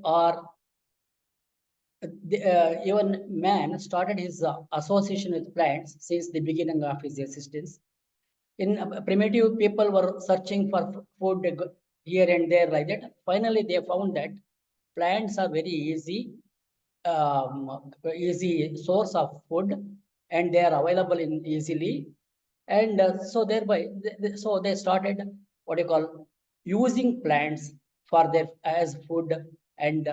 are even man started his association with plants since the beginning of his existence. In primitive, people were searching for food here and there like that. Finally, they found that plants are very easy source of food, and they are available in easily. And so thereby, so they started what you call using plants for their as food, and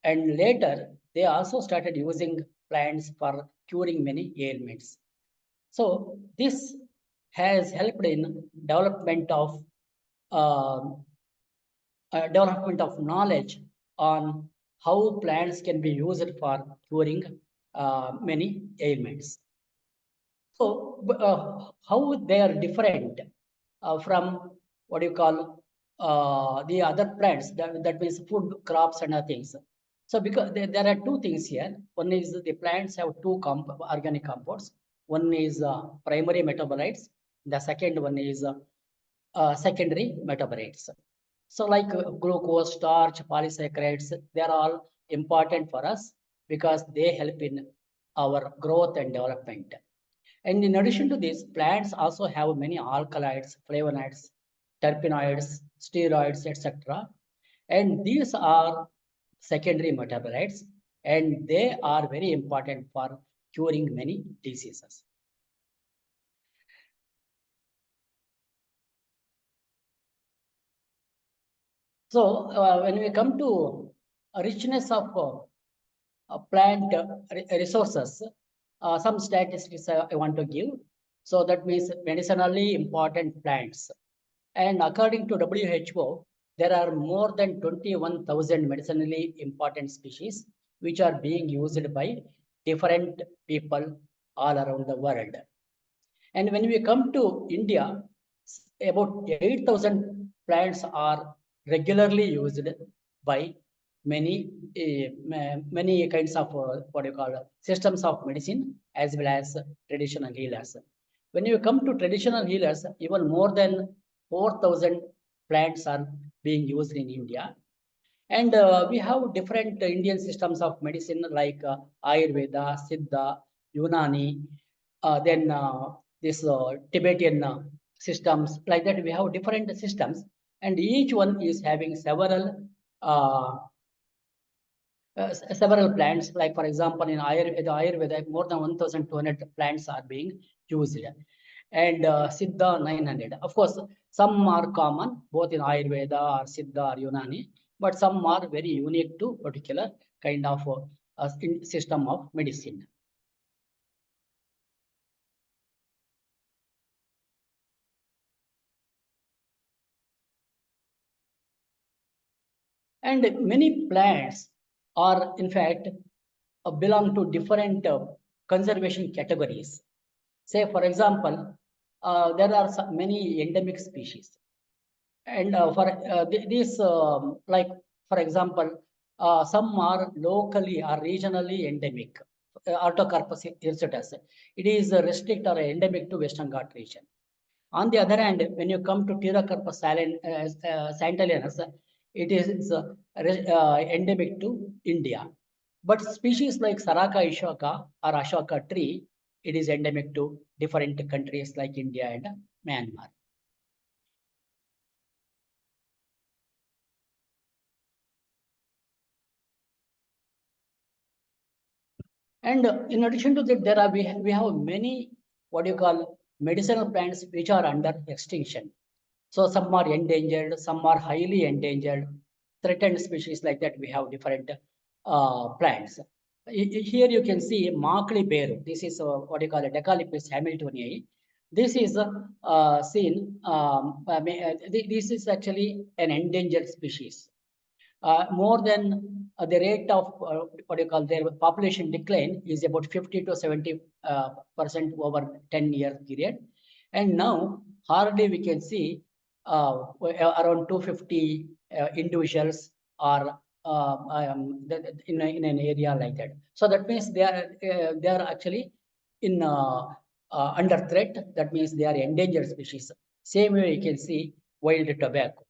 and later they also started using plants for curing many ailments. So this has helped in uh, development of knowledge on how plants can be used for curing many ailments. So how they are different from what you call the other plants, that means food crops and other things. So because there are two things here. One is the plants have two organic compounds. One is primary metabolites. The second one is secondary metabolites. So like glucose, starch, polysaccharides, they are all important for us because they help in our growth and development. And in addition to this, plants also have many alkaloids, flavonoids, terpenoids, steroids, etc. And these are secondary metabolites, and they are very important for curing many diseases. So when we come to richness of plant resources, some statistics I want to give. So that means medicinally important plants. And according to WHO, there are more than 21,000 medicinally important species which are being used by different people all around the world. And when we come to India, about 8,000 plants are regularly used by many kinds of what you call systems of medicine as well as traditional healers. When you come to traditional healers, even more than 4,000 plants are being used in India. And we have different Indian systems of medicine like Ayurveda, Siddha, Unani, then this Tibetan systems. Like that, we have different systems, and each one is having uh, several plants. Like for example, in Ayurveda, more than 1,200 plants are being used, and Siddha 900. Of course, some are common both in Ayurveda or Siddha or Unani, but some are very unique to particular kind of system of medicine. And many plants are, in fact, belong to different conservation categories. Say, for example, there are many endemic species. And for these, like, for example, some are locally or regionally endemic. Artocarpus hirsutus. It is restricted or endemic to Western Ghat region. On the other hand, when you come to Pterocarpus santallianus, it is endemic to India. But species like Saraka Ashoka or Ashoka tree, it is endemic to different countries like India and Myanmar. And in addition to that, we have many what you call medicinal plants which are under extinction. So some are endangered, some are highly endangered, threatened species like that. We have different plants. Here you can see Markley bear. This is what you call a Decalepis hamiltonii. This is seen. This is actually an endangered species. More than the rate of what you call their population decline is about 50 to 70% over 10-year period. And now hardly we can see around 250 individuals are in an area like that. So that means they are actually in under threat. That means they are endangered species. Same way you can see wild tobacco.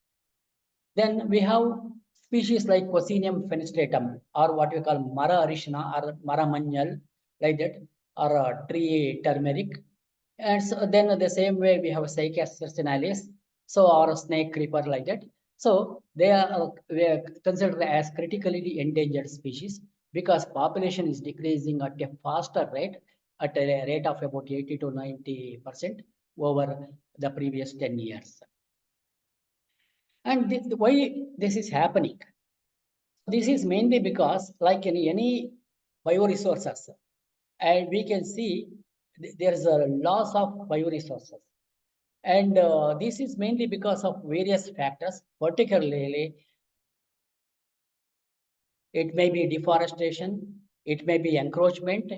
Then we have species like Cocinium fenestratum, or what we call Mara arishna or Mara manjal, like that, or tree turmeric. And so then the same way we have Cycas circinalis, so or snake creeper like that. So we are considered as critically endangered species because population is decreasing at a faster rate, at a rate of about 80 to 90% over the previous 10 years. And why this is happening? This is mainly because, like any bioresources, and we can see there is a loss of bioresources. And this is mainly because of various factors, particularly it may be deforestation, it may be encroachment,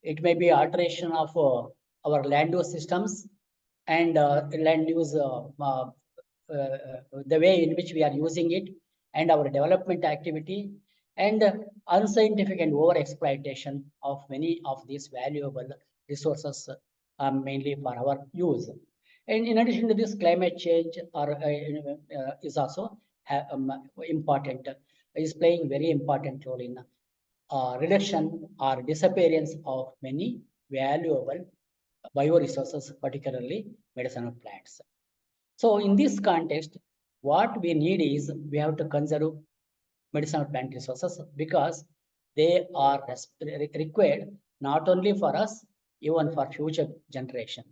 it may be alteration of our land use systems and land use, the way in which we are using it, and our development activity, and unscientific and over exploitation of many of these valuable resources, mainly for our use. And in addition to this, climate change is also important, is playing very important role in reduction or disappearance of many valuable bioresources, particularly medicinal plants. So in this context, what we need is we have to conserve medicinal plant resources because they are required not only for us, even for future generation.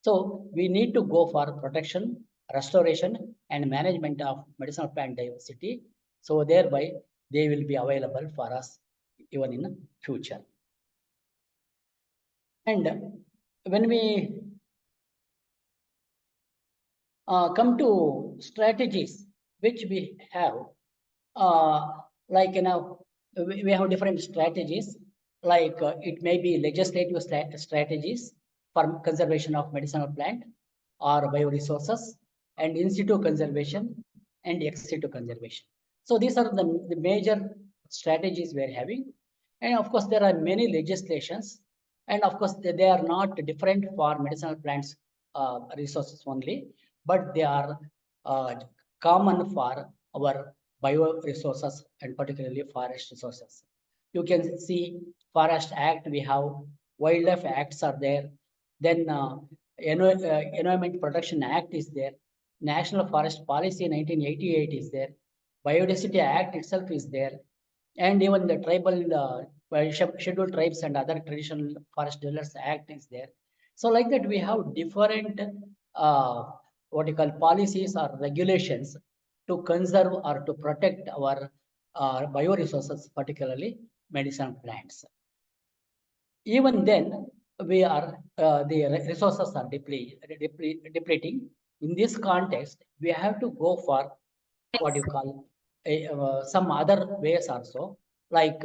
So we need to go for protection, restoration, and management of medicinal plant diversity. So thereby they will be available for us even in the future. And when we come to strategies which we have, uh, like we have different strategies, like it may be legislative strategies for conservation of medicinal plant or bioresources, and in situ conservation and ex situ conservation. So these are the major strategies we are having. And of course, there are many legislations, and of course, they are not different for medicinal plants resources only, but they are uh, common for our bioresources and particularly forest resources. You can see Forest Act, we have Wildlife Acts are there, then Environment Protection Act is there, National Forest Policy 1988 is there, Biodiversity Act itself is there, and even the tribal scheduled tribes and other traditional forest dwellers act is there. So like that we have different uh, what you call policies or regulations to conserve or to protect our bioresources, particularly medicinal plants. Even then, we are the resources are depleting. In this context, we have to go for what you call some other ways also, like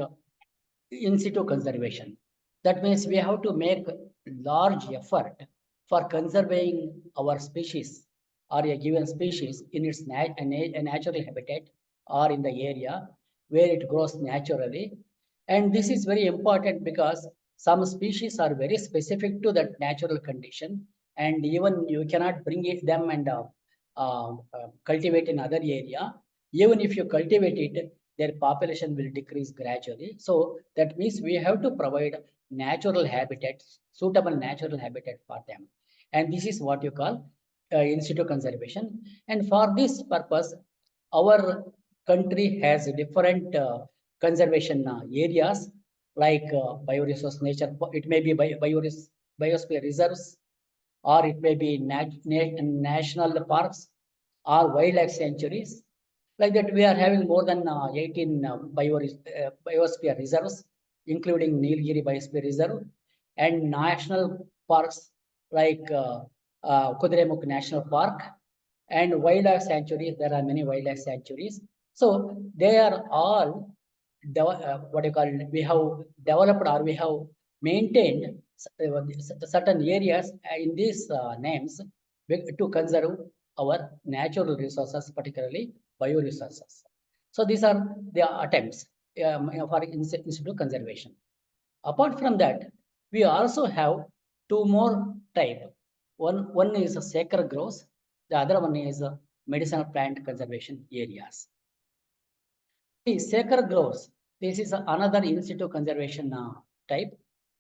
in situ conservation. That means we have to make large effort for conserving our species or a given species in its a natural habitat or in the area where it grows naturally. And this is very important because some species are very specific to that natural condition, and even you cannot bring them and cultivate in other area. Even if you cultivate it, their population will decrease gradually. So that means we have to provide natural habitats, suitable natural habitat for them. And this is what you call in situ conservation. And for this purpose, our country has different conservation areas like bioresource nature. It may be biosphere reserves, or it may be national parks or wildlife sanctuaries. Like that, we are having more than 18 biosphere reserves, including Nilgiri Biosphere Reserve, and national parks like Kudiremukh National Park, and wildlife sanctuaries. There are many wildlife sanctuaries. So they are all what you call, we have developed or we have maintained certain areas in these names to conserve our natural resources, particularly bioresources. So these are the attempts for in situ conservation. Apart from that, we also have two more type. One is a sacred groves, the other one is medicinal plant conservation areas. The sacred groves. This is another in situ conservation type.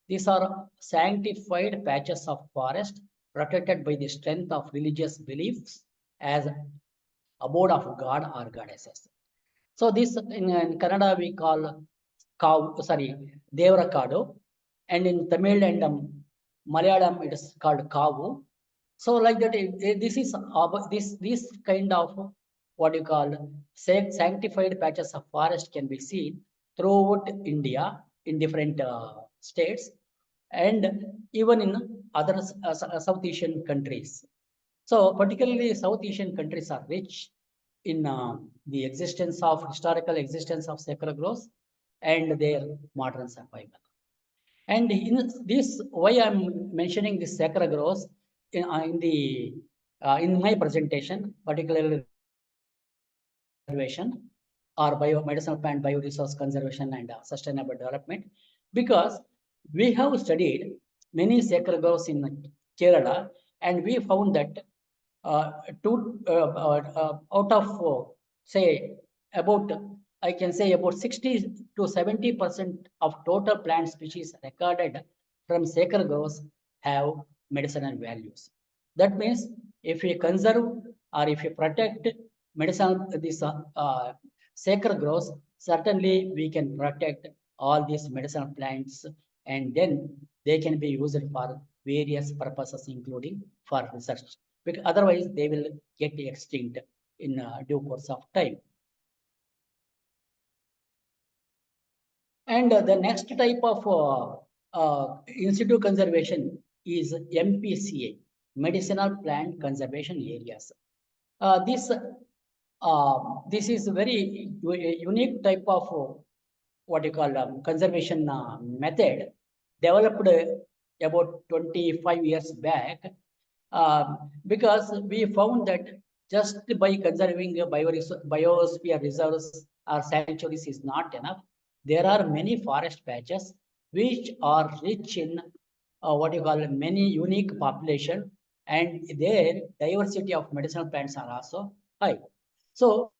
These are sanctified patches of forest protected by the strength of religious beliefs as abode of God or goddesses. So this in Kannada we call Devrakadu, and in Tamil and Malayalam it is called Kavu. So like that, this is this kind of what you call sanctified patches of forest can be seen throughout India in different states and even in other South Asian countries. So particularly South Asian countries are rich in the existence of historical existence of sacred groves and their modern survival. And in this, why I'm mentioning this sacred groves in my presentation, particularly conservation or medicinal plant bioresource conservation and sustainable development, because we have studied many sacred groves in Kerala, and we found that out of say about I can say about 60 to 70% of total plant species recorded from sacred groves have medicinal values. That means if we conserve or if we protect medicinal these sacred groves, certainly we can protect all these medicinal plants, and then they can be used for various purposes, including for research. Because otherwise, they will get extinct in due course of time. And the next type of in situ conservation is MPCA, Medicinal Plant Conservation Areas. This is a very unique type of what you call conservation method developed about 25 years back, because we found that just by conserving biosphere reserves or sanctuaries is not enough. There are many forest patches which are rich in what you call many unique population, and their diversity of medicinal plants are also high. So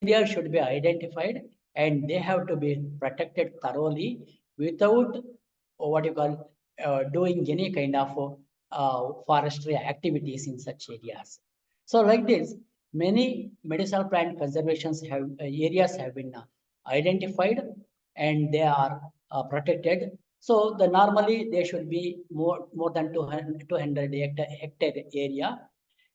areas should be identified and they have to be protected thoroughly without what you call doing any kind of forestry activities in such areas. So like this, many medicinal plant conservations areas have been identified and they are protected. So the normally they should be more than 200 hectare area,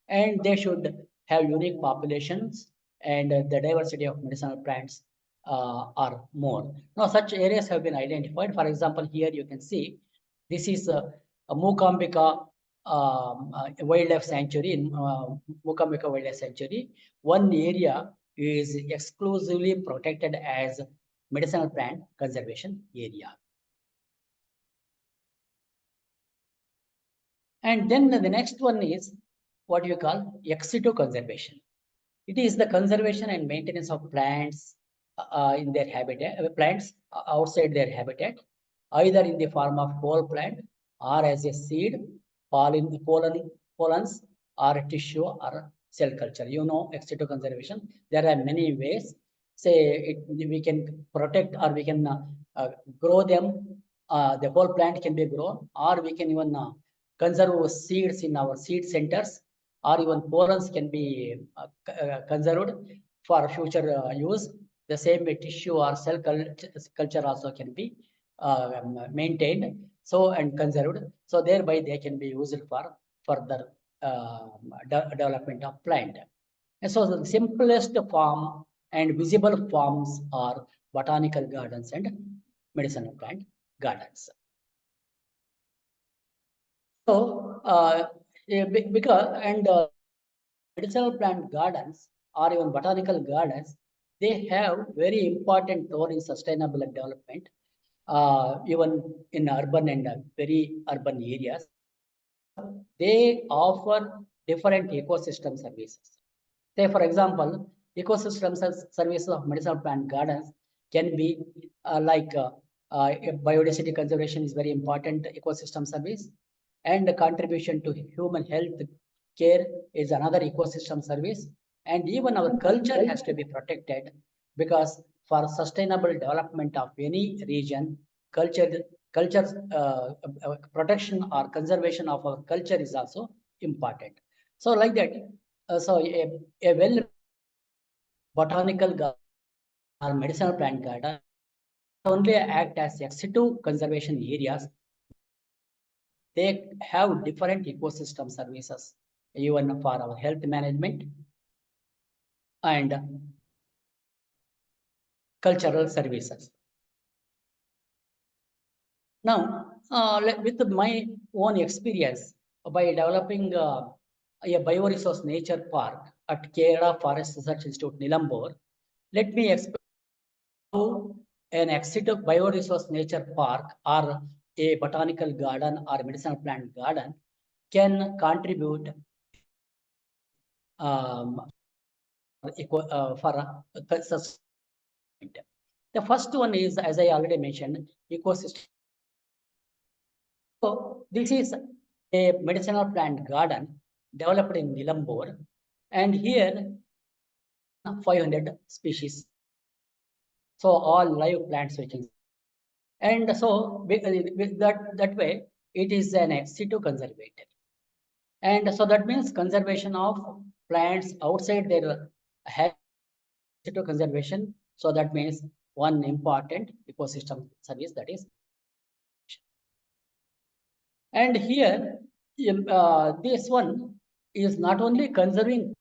and they should have unique populations, and the diversity of medicinal plants are more. Now, such areas have been identified. For example, here you can see this is a Mukambika wildlife sanctuary in Mukambika Wildlife Sanctuary. One area is exclusively protected as medicinal plant conservation area. And then the next one is what you call ex situ conservation. It is the conservation and maintenance of plants in their habitat, plants outside their habitat, either in the form of whole plant or as a seed, pollens, or tissue or cell culture. You know, ex situ conservation. There are many ways. Say we can protect or we can grow them. The whole plant can be grown, or we can even conserve seeds in our seed centers, or even pollens can be conserved for future use. The same way tissue or cell culture also can be maintained and conserved. So thereby they can be used for further development of plant. And so the simplest form and visible forms are botanical gardens and medicinal plant gardens. So because medicinal plant gardens or even botanical gardens, they have very important role in sustainable development, even in urban and very urban areas. They offer different ecosystem services. Say, for example, ecosystem services of medicinal plant gardens can be biodiversity conservation is very important ecosystem service, and the contribution to human health care is another ecosystem service. And even our culture has to be protected, because for sustainable development of any region, culture protection or conservation of our culture is also important. So like that, a well botanical garden or medicinal plant garden only act as ex situ conservation areas. They have different ecosystem services, even for our health management and cultural services. Now, with my own experience by developing a bioresource nature park at Kerala Forest Research Institute, Nilambur, let me explain how an ex situ bioresource nature park or a botanical garden or medicinal plant garden can contribute for the first one is, as I already mentioned, ecosystem. So this is a medicinal plant garden developed in Nilambur, and here 500 species. So all live plants we can see. And so with that way, it is an ex situ conservatory. And so that means conservation of plants outside their habitat to conservation. So that means one important ecosystem service, that is. And here, this one is not only conserving,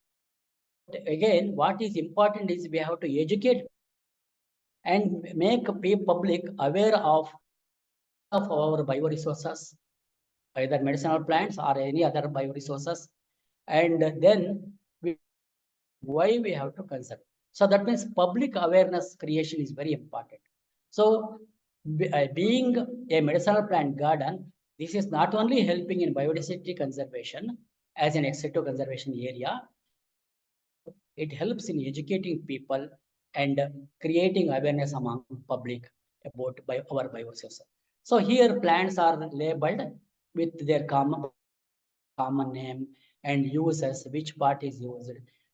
again, what is important is we have to educate and make public aware of our bioresources, either medicinal plants or any other bioresources, and then why we have to conserve. So that means public awareness creation is very important. So being a medicinal plant garden, this is not only helping in biodiversity conservation as an ex situ conservation area, it helps in educating people and creating awareness among public about our bioresources. So here plants are labeled with their common name and uses, which part is used.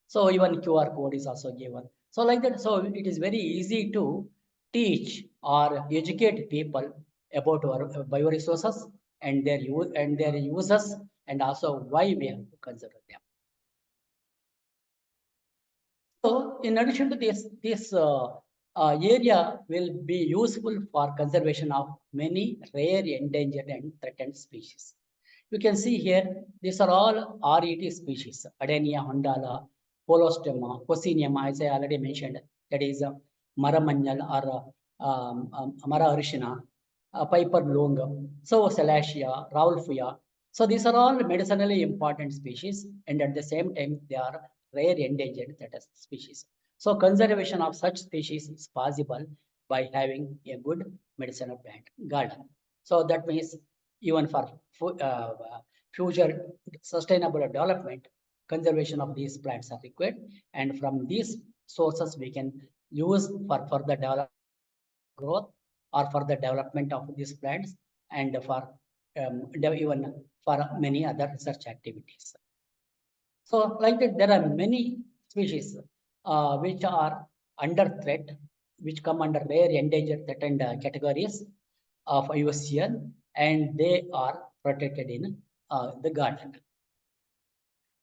So even QR code is also given. So like that, so it is very easy to teach or educate people about our bioresources and their uses, and also why we have to consider them. So in addition to this area will be useful for conservation of many rare, endangered and threatened species. You can see here, these are all RET species, Adenia, Hondala, Polostemma, Cocinium, as I already mentioned, that is Maramanjal or Mara Arishina, Piper Long, so Salacia, Raulfia. So these are all medicinally important species, and at the same time, they are rare endangered species. So conservation of such species is possible by having a good medicinal plant garden. So that means even for future sustainable development, conservation of these plants are required, and from these sources we can use for further development, growth, or for the development of these plants, and for even for many other research activities. So like that, there are many species which are under threat, which come under rare, endangered, threatened categories of IUCN, and they are protected in the garden.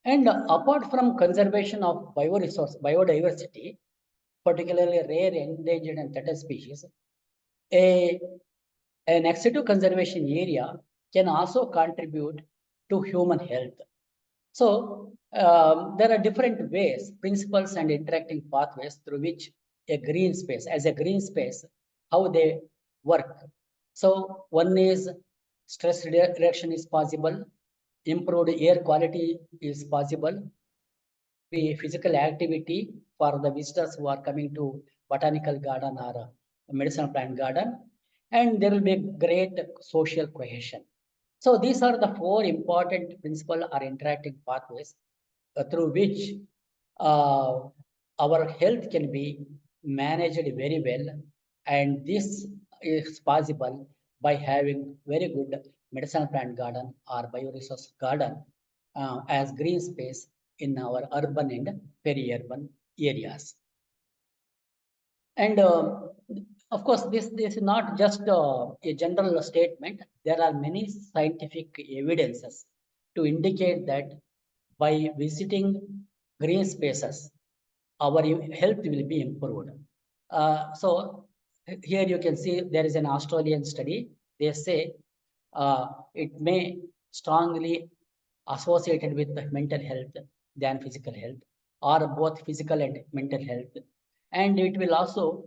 And apart from conservation of biodiversity, particularly rare, endangered, and threatened species, an ex situ conservation area can also contribute to human health. So there are different ways, principles, and interacting pathways through which a green space, as a green space, how they work. So one is stress reduction is possible, improved air quality is possible, the physical activity for the visitors who are coming to botanical garden or medicinal plant garden, and there will be great social cohesion. So these are the four important principal or interacting pathways through which our health can be managed very well, and this is possible by having very good medicinal plant garden or bioresource garden as green space in our urban and peri-urban areas. And of course, this is not just a general statement. There are many scientific evidences to indicate that by visiting green spaces, our health will be improved. So here you can see there is an Australian study. They say it may strongly associated with the mental health than physical health, or both physical and mental health. And it will also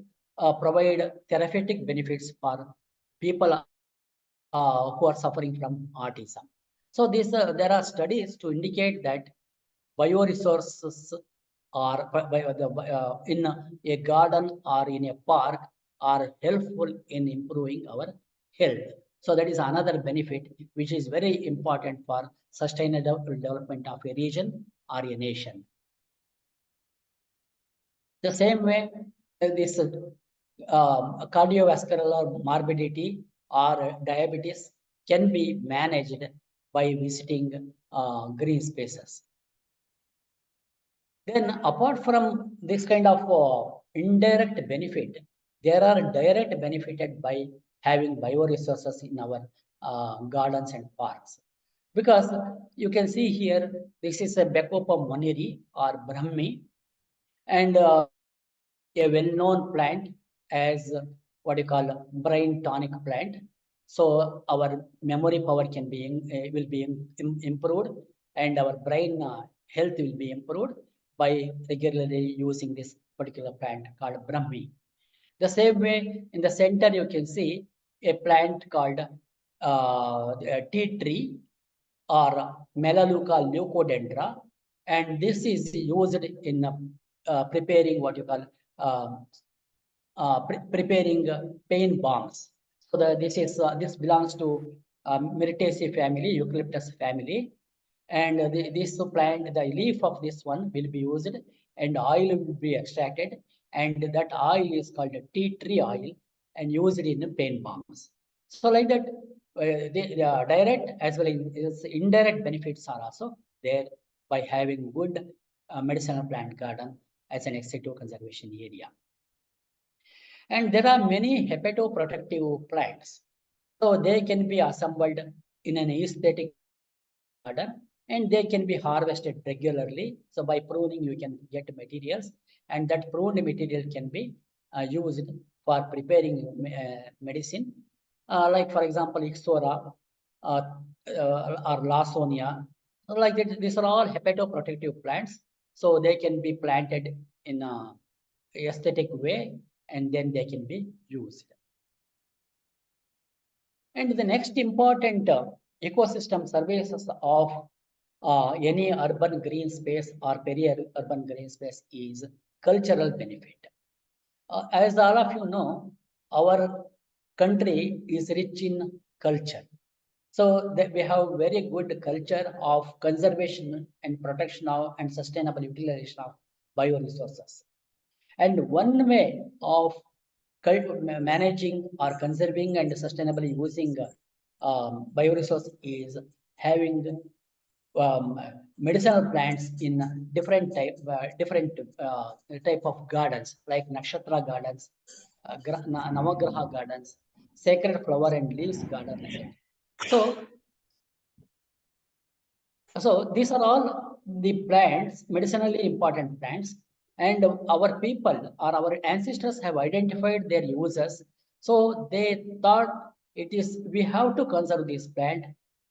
provide therapeutic benefits for people who are suffering from autism. So there are studies to indicate that bioresources are in a garden or in a park are helpful in improving our health. So that is another benefit which is very important for sustainable development of a region or a nation. The same way, this cardiovascular morbidity or diabetes can be managed by visiting green spaces. Then, apart from this kind of indirect benefit, there are direct benefited by having bioresources in our gardens and parks. Because you can see here, this is a Bacopa moneri or Brahmi, and a well-known plant as what you call brain tonic plant. So our memory power can be will be improved, and our brain health will be improved by regularly using this particular plant called Brahmi. The same way, in the center you can see a plant called tea tree or Melaleuca leucodendra, and this is used in preparing what you call preparing pain bombs. So this belongs to Myrtaceae family, Eucalyptus family, and this plant, the leaf of this one will be used, and oil will be extracted, and that oil is called tea tree oil, and used in pain bombs. So like that, the direct as well as indirect benefits are also there by having good medicinal plant garden as an executive conservation area. And there are many hepatoprotective plants. So they can be assembled in an aesthetic garden, and they can be harvested regularly. So by pruning, you can get materials, and that pruned material can be used for preparing medicine. Like for example, Ixora or Lawsonia. So like that, these are all hepatoprotective plants. So they can be planted in a aesthetic way, and then they can be used. And the next important ecosystem services of any urban green space or peri-urban green space is cultural benefit. As all of you know, our country is rich in culture. So that we have very good culture of conservation and protection of and sustainable utilization of bioresources. And one way of managing or conserving and sustainably using bioresource is having medicinal plants in different type of gardens like nakshatra gardens, navagraha gardens, sacred flower and leaves garden like that. So these are all the plants, medicinally important plants, and our people or our ancestors have identified their uses. So they thought it is we have to conserve this plant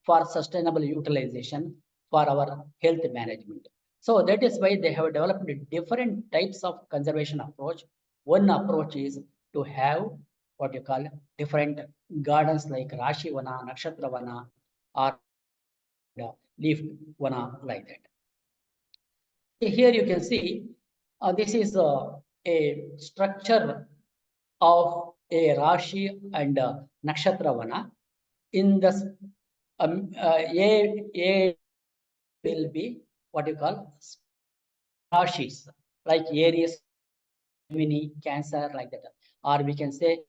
for sustainable utilization for our health management. So that is why they have developed different types of conservation approach. One approach is to have what you call different gardens like Rashi Vana, Nakshatra Vana, or leaf vana like that. Here you can see this is a structure of a Rashi and Nakshatra vana. In this, A will be what you call Rashis, like Aries, Gemini, Cancer, like that. Or we can say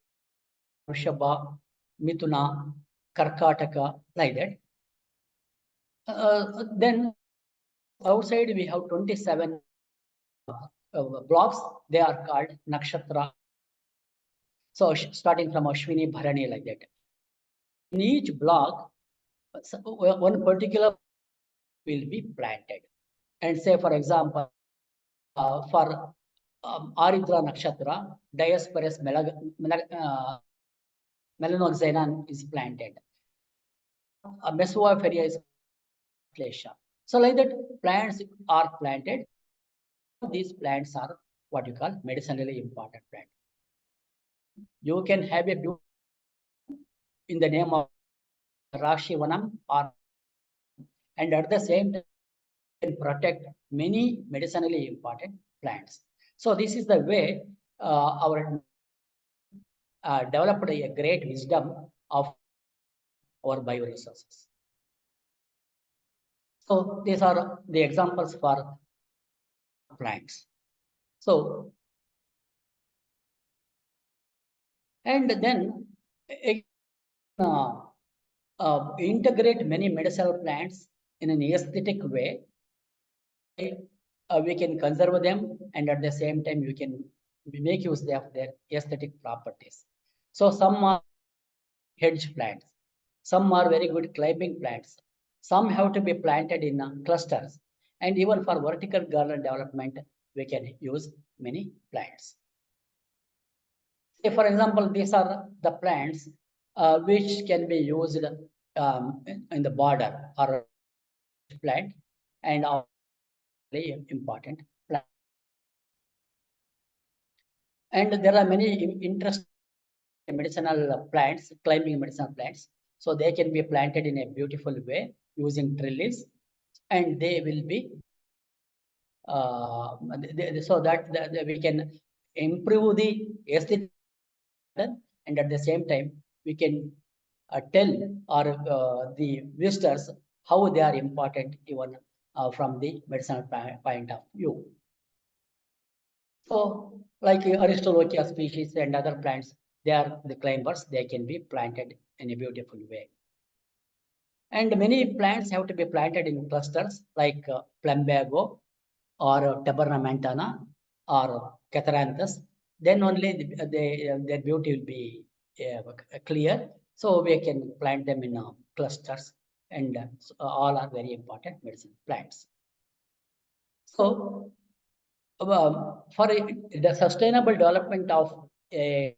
Vrishabha, Mithuna, Karkataka, like that. Then outside we have 27 blocks. They are called nakshatra So starting from Ashwini, Bharani, like that. In each block, one particular will be planted. And say, for example, for Aridra Nakshatra, Diosporus melanoxenon is planted. Mesoopharia is Klesha. So like that, plants are planted. These plants are what you call medicinally important plant. You can have a beauty in the name of Rashi Vanam, or and at the same time can protect many medicinally important plants. So this is the way our developed a great wisdom of our bioresources. So these are the examples for plants. So and then integrate many medicinal plants in an aesthetic way. We can conserve them, and at the same time we can make use of their aesthetic properties. So some are hedge plants, some are very good climbing plants, some have to be planted in clusters, and even for vertical garden development we can use many plants. Say for example, these are the plants which can be used in the border or plant, and are very important plant. And there are many interesting medicinal plants, climbing medicinal plants. So they can be planted in a beautiful way using trellis, and they will be so that we can improve the aesthetic, and at the same time we can tell or the visitors how they are important even from the medicinal point of view. So, like Aristolochia species and other plants, they are the climbers. They can be planted in a beautiful way. And many plants have to be planted in clusters, like plumbago or tabernamentana or catharanthus. Then only their beauty will be clear. So we can plant them in clusters, and all are very important medicine plants. So for the sustainable development of a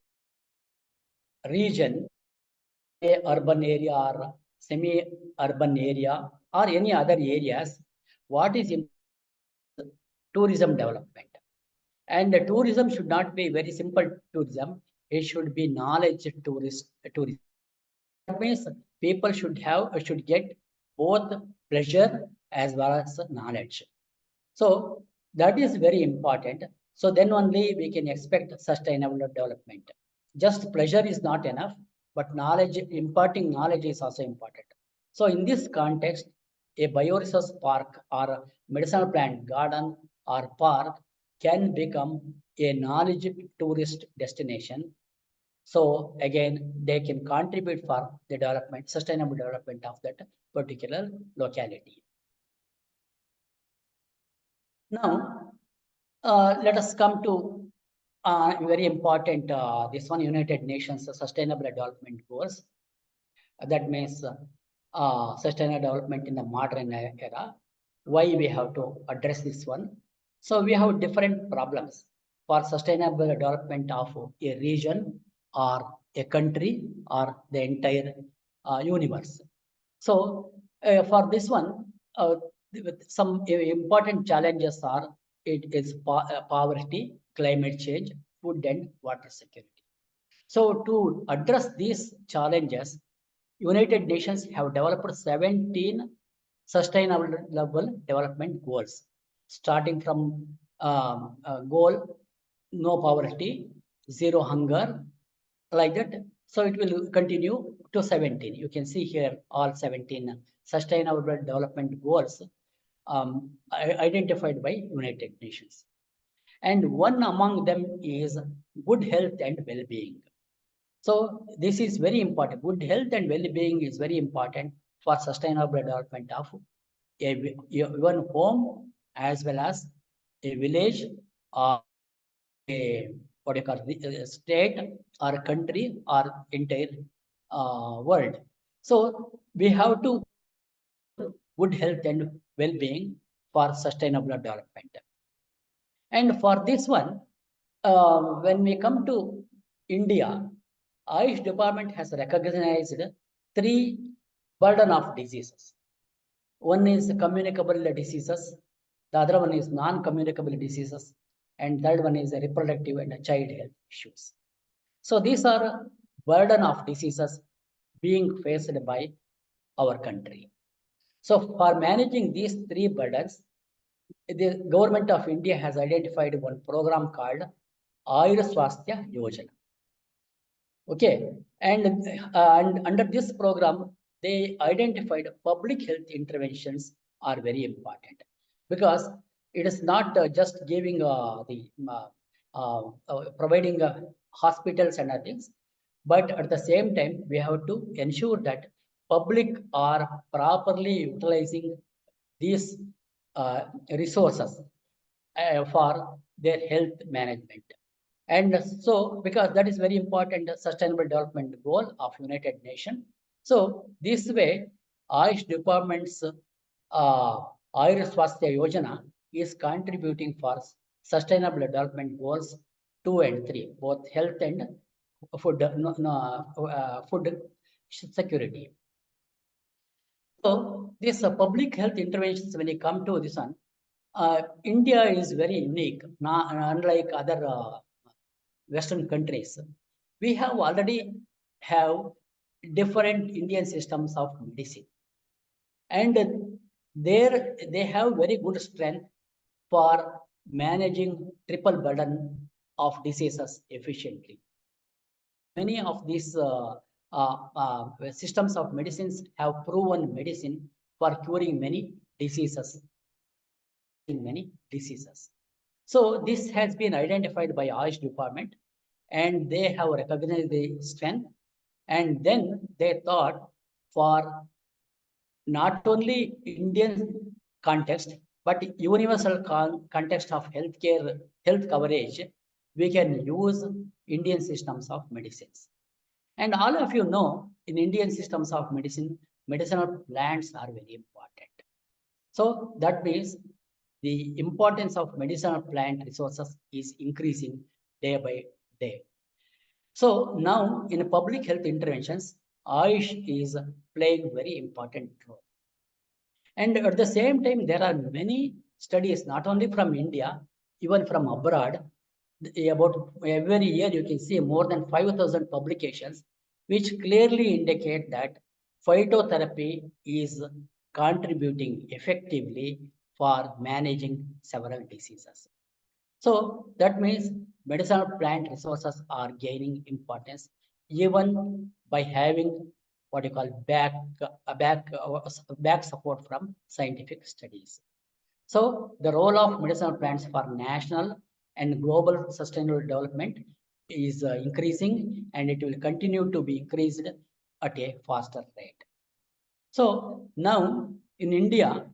region, a urban area or semi-urban area or any other areas, what is tourism development? And the tourism should not be very simple tourism. It should be knowledge tourism. That means people should get both pleasure as well as knowledge. So that is very important. So then only we can expect sustainable development. Just pleasure is not enough, but knowledge, imparting knowledge is also important. So in this context, a bioresource park or a medicinal plant garden or park can become a knowledge tourist destination. So again, they can contribute for the development, sustainable development of that particular locality. Now, let us come to very important, this one, United Nations Sustainable Development Goals. That means sustainable development in the modern era. Why we have to address this one? So we have different problems for sustainable development of a region or a country or the entire universe. So for this one, some important challenges are it is poverty, climate change, food and water security. So to address these challenges, United Nations have developed 17 sustainable development goals, starting from goal no poverty, zero hunger, like that. So it will continue to 17. You can see here all 17 sustainable development goals identified by United Nations. And one among them is good health and well-being. So this is very important. Good health and well-being is very important for sustainable development of one home as well as a village or a what you call the state or country or entire world. So we have to good health and well-being for sustainable development. And for this one, when we come to India, Ayush department has recognized three burden of diseases. One is communicable diseases, the other one is non-communicable diseases, and third one is reproductive and child health issues. So these are burden of diseases being faced by our country. So for managing these three burdens, the government of India has identified one program called Ayur Swasthya Yojana. Okay, and under this program, they identified public health interventions are very important because it is not just giving providing hospitals and other things, but at the same time we have to ensure that public are properly utilizing these resources for their health management. And so, because that is very important sustainable development goal of United Nations. So this way, Ayush department's Ayur Swasthya Yojana is contributing for sustainable development goals 2 and 3, both health and food security. So this public health interventions, when you come to this one, India is very unique, unlike other Western countries. We have already have different Indian systems of medicine, and there they have very good strength for managing triple burden of diseases efficiently. Many of these systems of medicines have proven medicine for curing many diseases. So this has been identified by Ayush department, and they have recognized the strength. And then they thought for not only Indian context, but universal context of health coverage, we can use Indian systems of medicines. And all of you know, in Indian systems of medicine, medicinal plants are very important. So that means the importance of medicinal plant resources is increasing day by day. So now in public health interventions, Ayush is playing very important role. And at the same time, there are many studies, not only from India, even from abroad. About every year, you can see more than 5,000 publications, which clearly indicate that phytotherapy is contributing effectively for managing several diseases. So that means medicinal plant resources are gaining importance even by having what you call back support from scientific studies. So the role of medicinal plants for national and global sustainable development is increasing, and it will continue to be increased at a faster rate. So now in India,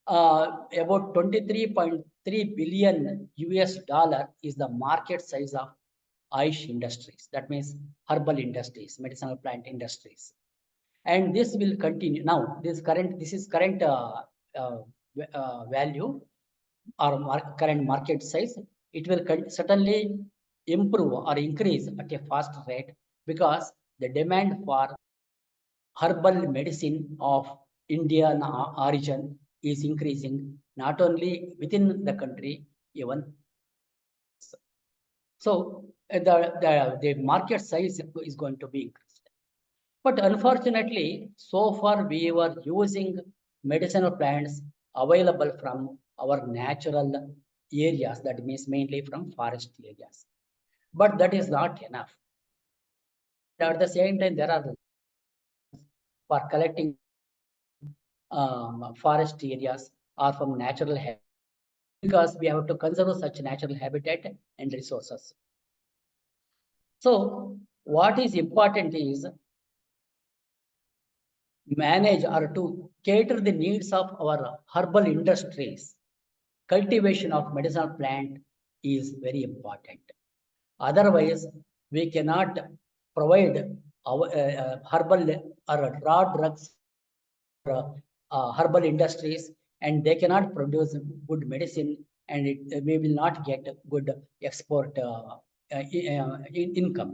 about 23.3 billion US dollar is the market size of Ayush industries. That means herbal industries, medicinal plant industries. And this will continue. Now, this is current value or current market size. It will certainly improve or increase at a fast rate because the demand for herbal medicine of Indian origin is increasing not only within the country, even so the market size is going to be increased. But unfortunately, so far we were using medicinal plants available from our natural areas, that means mainly from forest areas. But that is not enough. At the same time, there are for collecting forest areas or from natural habitat, because we have to conserve such natural habitat and resources. So what is important is manage or to cater the needs of our herbal industries. Cultivation of medicinal plant is very important. Otherwise, we cannot provide our herbal or raw drugs herbal industries, and they cannot produce good medicine, and we will not get good export income.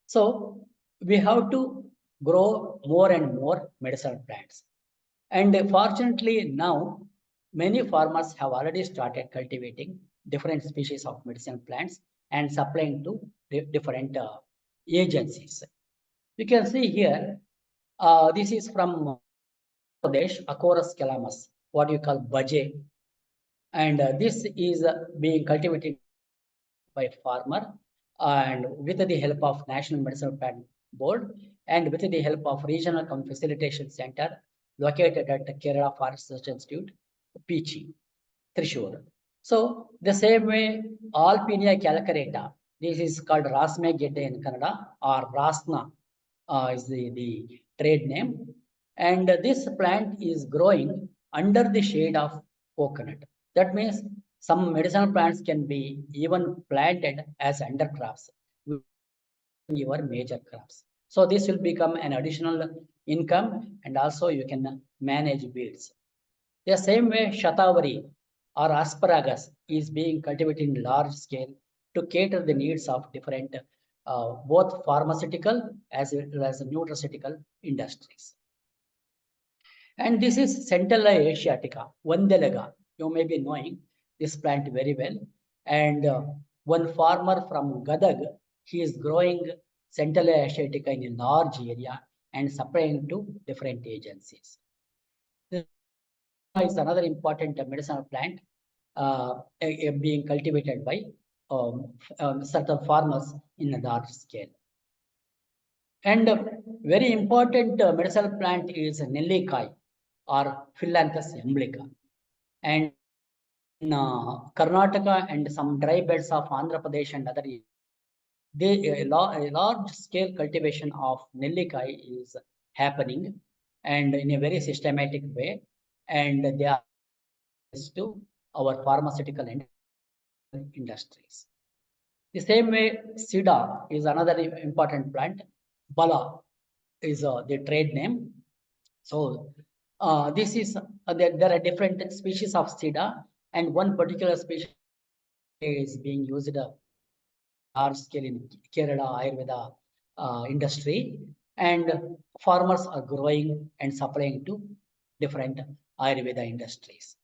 So we have to grow more and more medicinal plants. And fortunately, now many farmers have already started cultivating different species of medicinal plants and supplying to different agencies. You can see here, this is from Pradesh, Acorus calamus, what you call baje, and this is being cultivated by farmer and with the help of National Medicinal Plant Board and with the help of Regional Facilitation Center located at Kerala Forest Research Institute, Peechi, Thrissur. So the same way, Alpinia calcarata, this is called Rasme Gedde in Kannada, or Rasna is the trade name. And this plant is growing under the shade of coconut. That means some medicinal plants can be even planted as undercrops in your major crops. So this will become an additional income, and also you can manage weeds. The same way, shatavari or asparagus is being cultivated in large scale to cater the needs of different both pharmaceutical as well as nutraceutical industries. And this is Centella asiatica, Vandelega. You may be knowing this plant very well. And one farmer from Gadag, he is growing Centella asiatica in a large area and supplying to different agencies. This is another important medicinal plant being cultivated by certain farmers in a large scale. And very important medicinal plant is Nellikai or Phyllanthus umbilica. And in Karnataka and some dry belts of Andhra Pradesh and other areas, a large scale cultivation of Nellikai is happening and in a very systematic way. And they are to our pharmaceutical and industries. The same way, Sida is another important plant. Bala is the trade name. So this is there are different species of Sida, and one particular species is being used large scale in Kerala Ayurveda industry, and farmers are growing and supplying to different Ayurveda industries.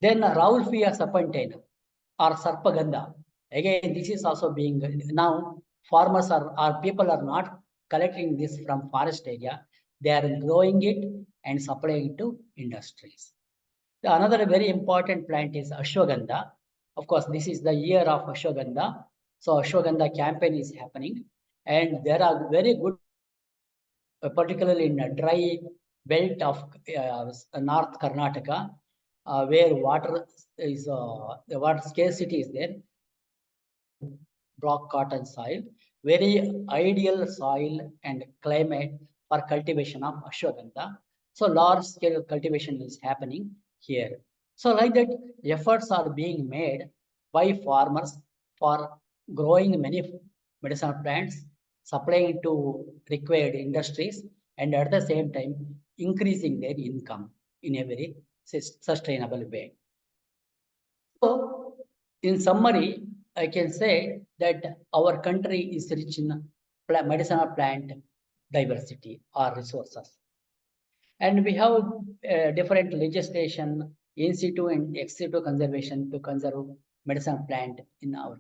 Then Raulfia serpentine or Sarpaganda. Again, this is also being now farmers or people are not collecting this from forest area. They are growing it and supplying to industries. Another very important plant is Ashwagandha. Of course, this is the year of Ashwagandha. So Ashwagandha campaign is happening, and there are very good, particularly in a dry belt of North Karnataka, where water is the water scarcity is there. Rock cotton soil, very ideal soil and climate for cultivation of ashwagandha. So large scale cultivation is happening here. So like that, efforts are being made by farmers for growing many medicinal plants, supplying to required industries, and at the same time increasing their income in a very sustainable way. So in summary, I can say that our country is rich in medicinal plant diversity or resources. And we have different legislation in situ and ex situ conservation to conserve medicinal plant in our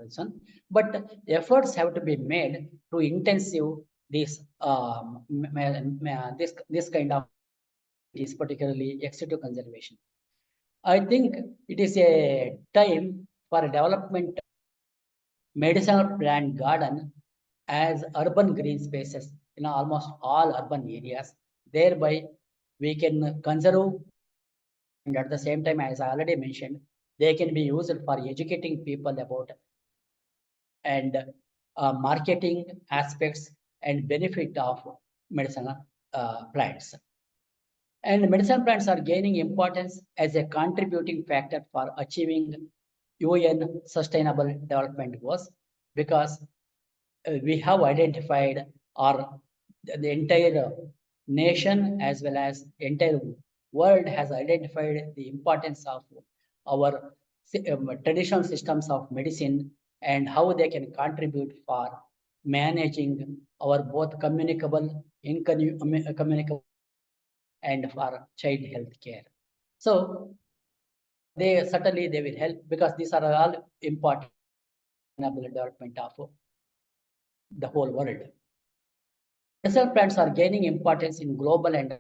region. But efforts have to be made to intensive this this kind of is particularly ex situ conservation. I think it is a time for development medicinal plant garden as urban green spaces in almost all urban areas. Thereby, we can conserve, and at the same time, as I already mentioned, they can be used for educating people about and marketing aspects and benefit of medicinal plants. And medicinal plants are gaining importance as a contributing factor for achieving UN Sustainable Development Goals, because we have identified, or the entire nation as well as entire world has identified the importance of our traditional systems of medicine and how they can contribute for managing our both communicable, incommunicable, and for child health care. So they certainly they will help, because these are all important development of the whole world. Medicinal plants are gaining importance in global and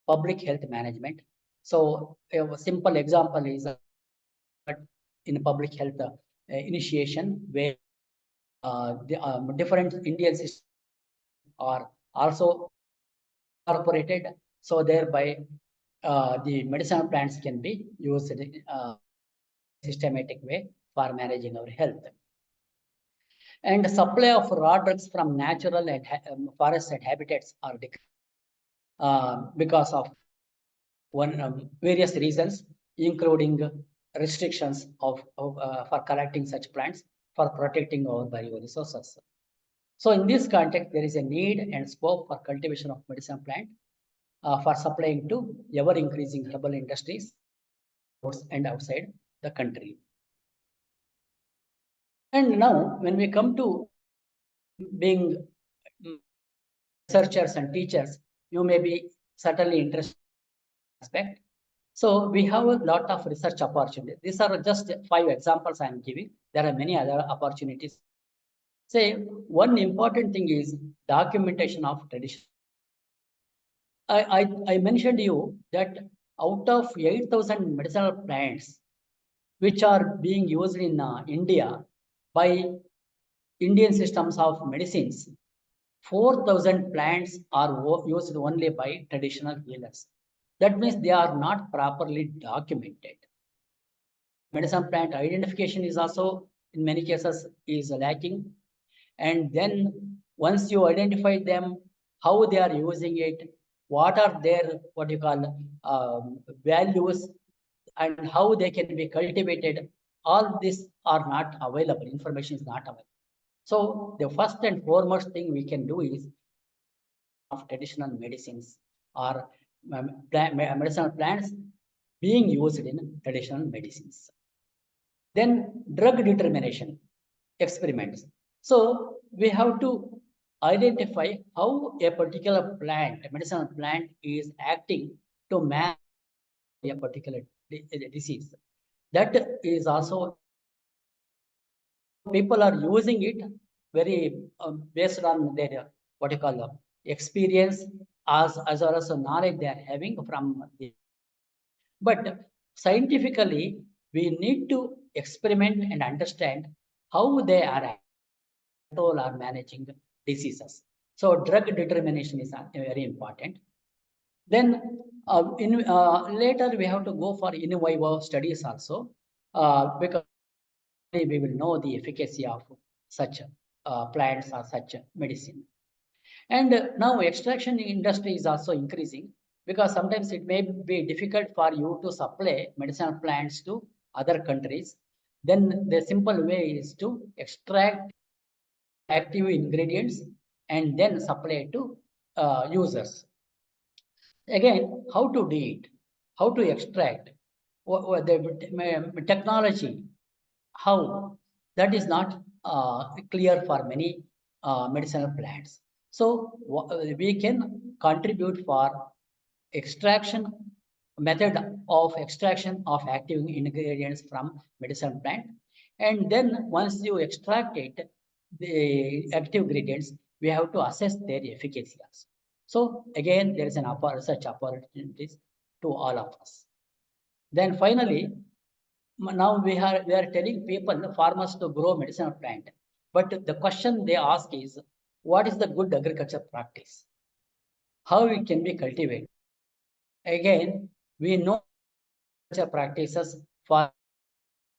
public health management. So a simple example is in public health initiation, where the different Indian systems are also incorporated. So thereby the medicinal plants can be used in a systematic way for managing our health. And the supply of raw drugs from natural and forests and habitats are decreased because of various reasons, including restrictions for collecting such plants for protecting our bioresources. So in this context, there is a need and scope for cultivation of medicinal plant for supplying to ever-increasing herbal industries and outside the country. And now, when we come to being researchers and teachers, you may be certainly interested in this aspect. So we have a lot of research opportunities. These are just 5 examples I am giving. There are many other opportunities. Say, one important thing is documentation of tradition. I mentioned you that out of 8,000 medicinal plants which are being used in India by Indian systems of medicines, 4,000 plants are used only by traditional healers. That means they are not properly documented. Medicinal plant identification is also in many cases is lacking. And then once you identify them, how they are using it, what are their values, and how they can be cultivated, all these are not available. Information is not available. So the first and foremost thing we can do is of traditional medicines or medicinal plants being used in traditional medicines. Then drug determination experiments. So we have to identify how a particular plant, a medicinal plant, is acting to manage a particular disease. That is also, people are using it very based on their experience as well as the knowledge they are having from the. But scientifically, we need to experiment and understand how they are control or managing diseases. So drug determination is very important. Then later we have to go for in vivo studies also, because we will know the efficacy of such plants or such medicine. And now extraction industry is also increasing, because sometimes it may be difficult for you to supply medicinal plants to other countries. Then the simple way is to extract active ingredients and then supply to users. Again, how to do it, how to extract, what the technology, how, that is not clear for many medicinal plants. So we can contribute for extraction, method of extraction of active ingredients from medicinal plant. And then once you extract it, the active ingredients, we have to assess their efficacy also. So again, there is an research opportunities to all of us. Then finally, now we are telling people, farmers, to grow medicinal plant. But the question they ask is, what is the good agriculture practice? How it can be cultivated? Again, we know agriculture practices for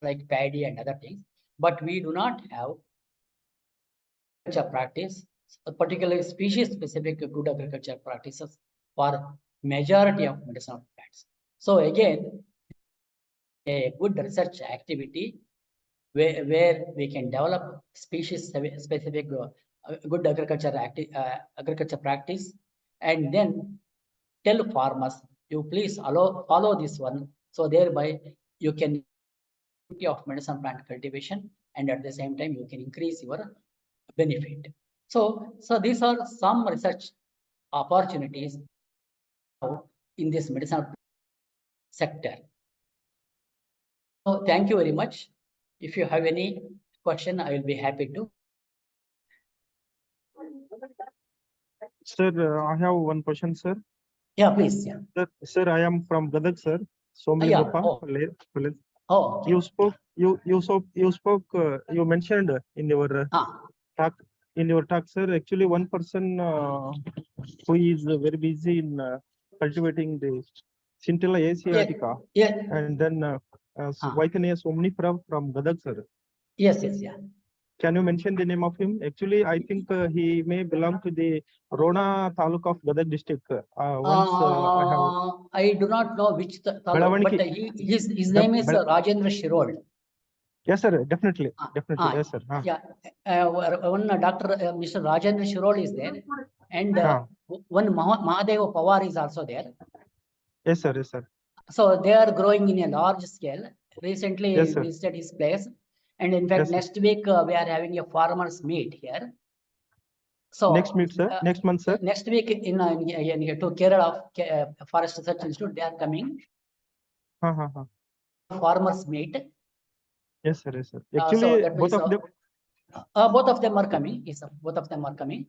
like paddy and other things, but we do not have agriculture practice, particularly species-specific good agriculture practices for majority of medicinal plants. So again, a good research activity where we can develop species specific good agriculture practice, and then tell farmers, you please follow this one, so thereby you can of medicinal plant cultivation, and at the same time you can increase your benefit. So these are some research opportunities in this medicinal sector. So thank you very much. If you have any question, I will be happy to. Sir, I have one question, sir. Yeah, please. Yeah. Sir, I am from Gadag, sir. You spoke. You mentioned in your talk, sir. Actually, one person who is very busy in cultivating the Scintilla asiatica, and then Vaitania somnifera from Gadag, sir. Yes. Can you mention the name of him? Actually, I think he may belong to the Rona Taluk of Gadag district. I do not know which taluk, but his name is Rajendra Shirol. Yes, sir. Definitely. Yes, sir. Yeah. One Dr. Mr. Rajendra Shirol is there, and one Mahadeva Pawar is also there. Yes, sir. Yes, sir. So they are growing in a large scale. Recently, visited his place. And in fact, next week we are having a farmers meet here. So next meet, sir. Next month, sir. Next week in to Kerala Forest Research Institute, they are coming. Farmers meet. Yes, sir. Yes, sir. Actually, so both of them. Both of them are coming. Yes, both of them are coming.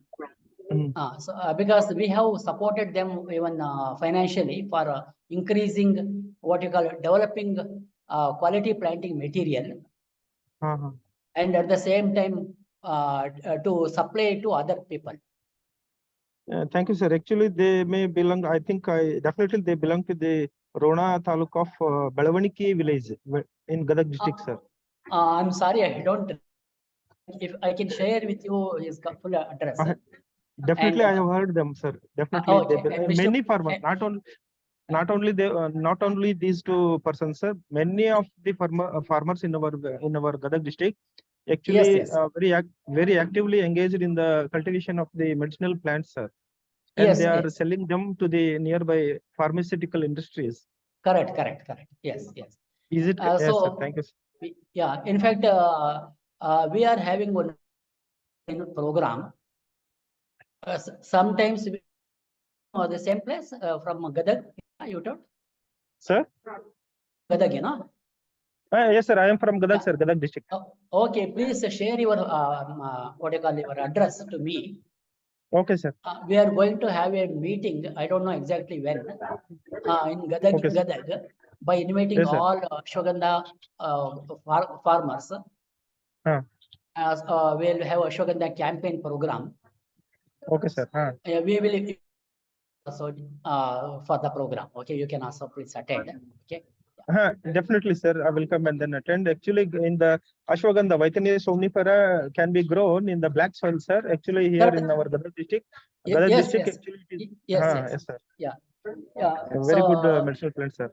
Because we have supported them even financially for increasing what you call developing quality planting material. And at the same time to supply to other people. Thank you, sir. Actually, they may belong. I think definitely they belong to the Rona Taluk of Balavaniki village in Gadag district, sir. I'm sorry, I don't. If I can share with you his full address. Definitely, I have heard them, sir. Definitely, many farmers, not only these two persons, sir. Many of the farmers in our Gadag district actually very actively engaged in the cultivation of the medicinal plants, sir. And they are selling them to the nearby pharmaceutical industries. Correct. Yes. Is it? Yes, sir. Thank you, sir. Yeah. In fact, we are having one program. Sometimes we the same place from Gadag, you told? Sir? Gadag, you know? Yes, sir. I am from Gadag, sir. Gadag district. Okay, please share your what you call your address to me. Okay, sir. We are going to have a meeting. I don't know exactly when. In Gadag, by inviting all Ashwagandha farmers. We'll have a Ashwagandha campaign program. Okay, sir. We will also for the program. Okay, you can also please attend. Okay. Definitely, sir. I will come and then attend. Actually, in the Ashwagandha, Vaitania somnifera can be grown in the black soil, sir. Actually, here in our Gadag district. District actually it is. Yes, sir. Yeah. Very good medicinal plant, sir.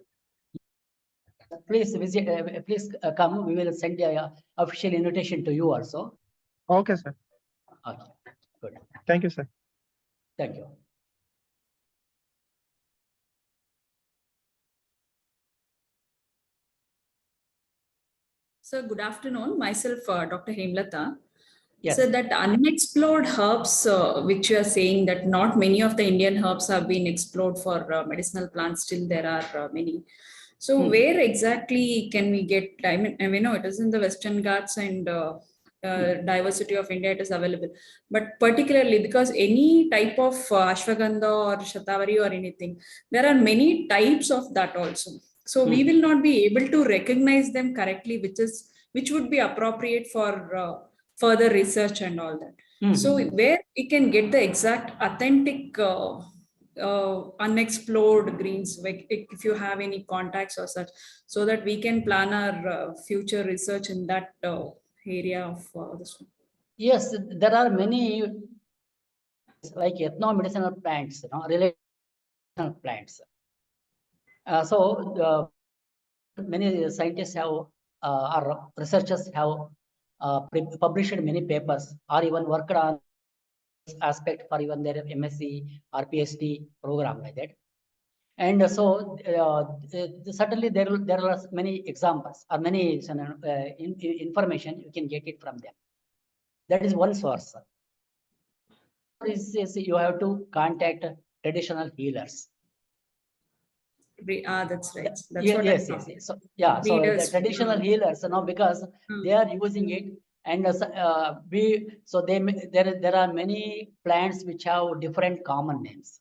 Please visit. Please come. We will send a official invitation to you also. Okay, sir. Okay. Good. Thank you, sir. Thank you. Sir, good afternoon. Myself, Dr. Hemlata. Yes. So that unexplored herbs, which you are saying that not many of the Indian herbs have been explored for medicinal plants, still there are many. So where exactly can we get, I mean, we know it is in the Western Ghats and diversity of India, it is available. But particularly because any type of ashwagandha or shatavari or anything, there are many types of that also. So we will not be able to recognize them correctly, which would be appropriate for further research and all that. So where we can get the exact authentic unexplored greens, like if you have any contacts or such, so that we can plan our future research in that area of this one. Yes, there are many like ethno-medicinal plants, related plants. So many scientists have our researchers have published many papers or even worked on this aspect for even their MSc or PhD program like that. And so certainly there are many examples or many information you can get it from them. That is one source. Is you have to contact traditional healers. That's right. That's yes, what yes, yes. So yeah, so the traditional healers, because they are using it, and there are many plants which have different common names.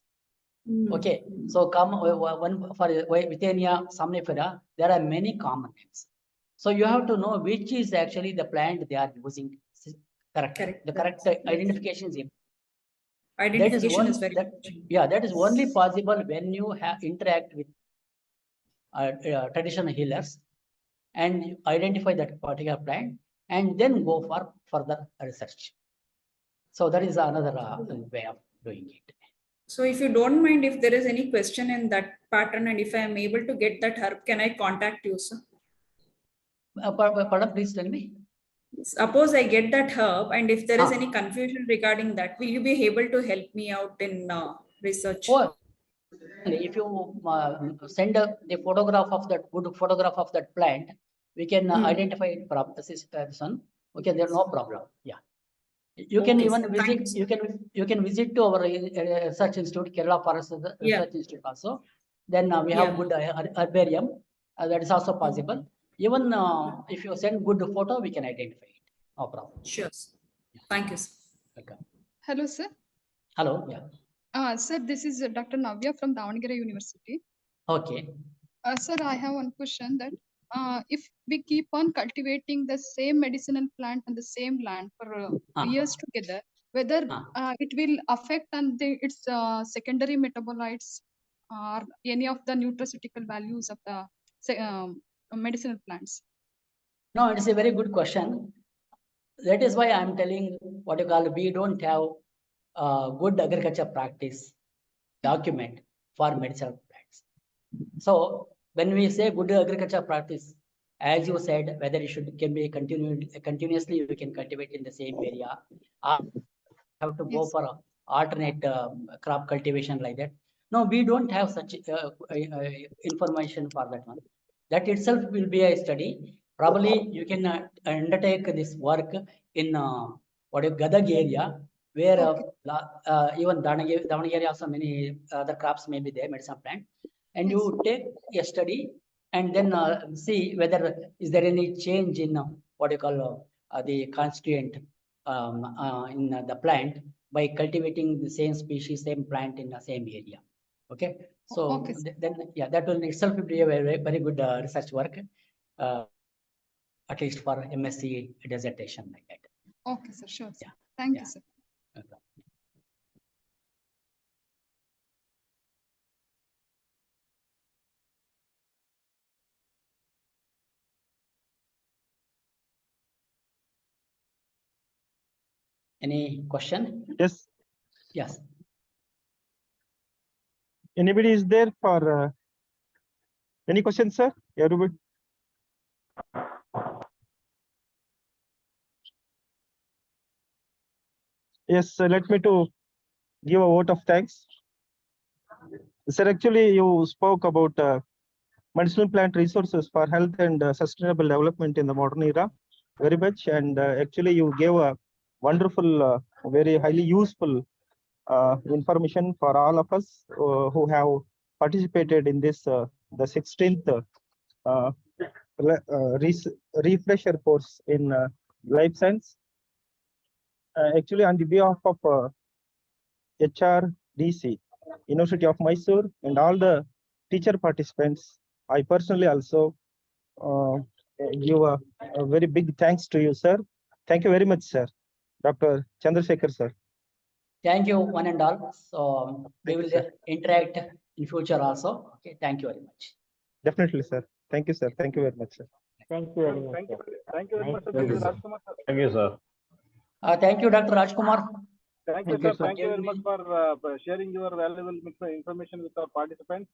Okay, so one for Withenia somnifera, there are many common names. So you have to know which is actually the plant they are using. Correct. The correct identification is important. Identification is very that is only possible when you interact with traditional healers and you identify that particular plant and then go for further research. So that is another way of doing it. So if you don't mind, if there is any question in that pattern and if I am able to get that herb, can I contact you, sir? Pardon, please tell me. Suppose I get that herb and if there is any confusion regarding that, will you be able to help me out in research? Oh, if you send the photograph of that good photograph of that plant, we can identify it from this one. Okay, there's no problem. Yeah, you can even visit. You can visit to our research institute, Kerala Forest Research Institute also. Then we have good herbarium. That is also possible. Even if you send good photo, we can identify it. No problem. Sure. Thank you, sir. Welcome. Hello, sir. Hello. Yeah. Sir, this is Dr. Navya from Davangere University. Okay. Sir, I have one question that if we keep on cultivating the same medicinal plant on the same land for years together, whether it will affect on its secondary metabolites or any of the nutraceutical values of the medicinal plants? No, it's a very good question. That is why I'm telling what you call we don't have good agriculture practice document for medicinal plants. So when we say good agriculture practice, as you said, whether it can be continuously, we can cultivate in the same area, or have to go for alternate crop cultivation like that. No, we don't have such information for that one. That itself will be a study. Probably you can undertake this work in Gadag area, where even Davangere also many other crops may be there, medicine plant, and you take a study and then see whether is there any change in the constituent in the plant by cultivating the same species, same plant in the same area. Okay, so then that will itself be a very, very good research work, at least for MSc dissertation like that. Okay, sir. Sure. Sir. Thank you, sir. Okay. Any question? Yes. Yes. Anybody is there for any questions, sir? Everybody. Yes, let me to give a vote of thanks. Sir, actually, you spoke about medicinal plant resources for health and sustainable development in the modern era very much. And actually, you gave a wonderful, very highly useful information for all of us who have participated in this, the 16th refresher course in life science. Actually, on the behalf of HRDC, University of Mysore, and all the teacher participants, I personally also give a very big thanks to you, sir. Thank you very much, sir. Dr. Chandrashekar, sir. Thank you, one and all. So we will interact in future also. Okay, thank you very much. Definitely, sir. Thank you, sir. Thank you very much, sir. Thank you very much. Thank you very much, sir. Thank you, sir. Thank you, Dr. Rajkumar. Thank you, sir. Thank you very much for sharing your valuable information with our participants.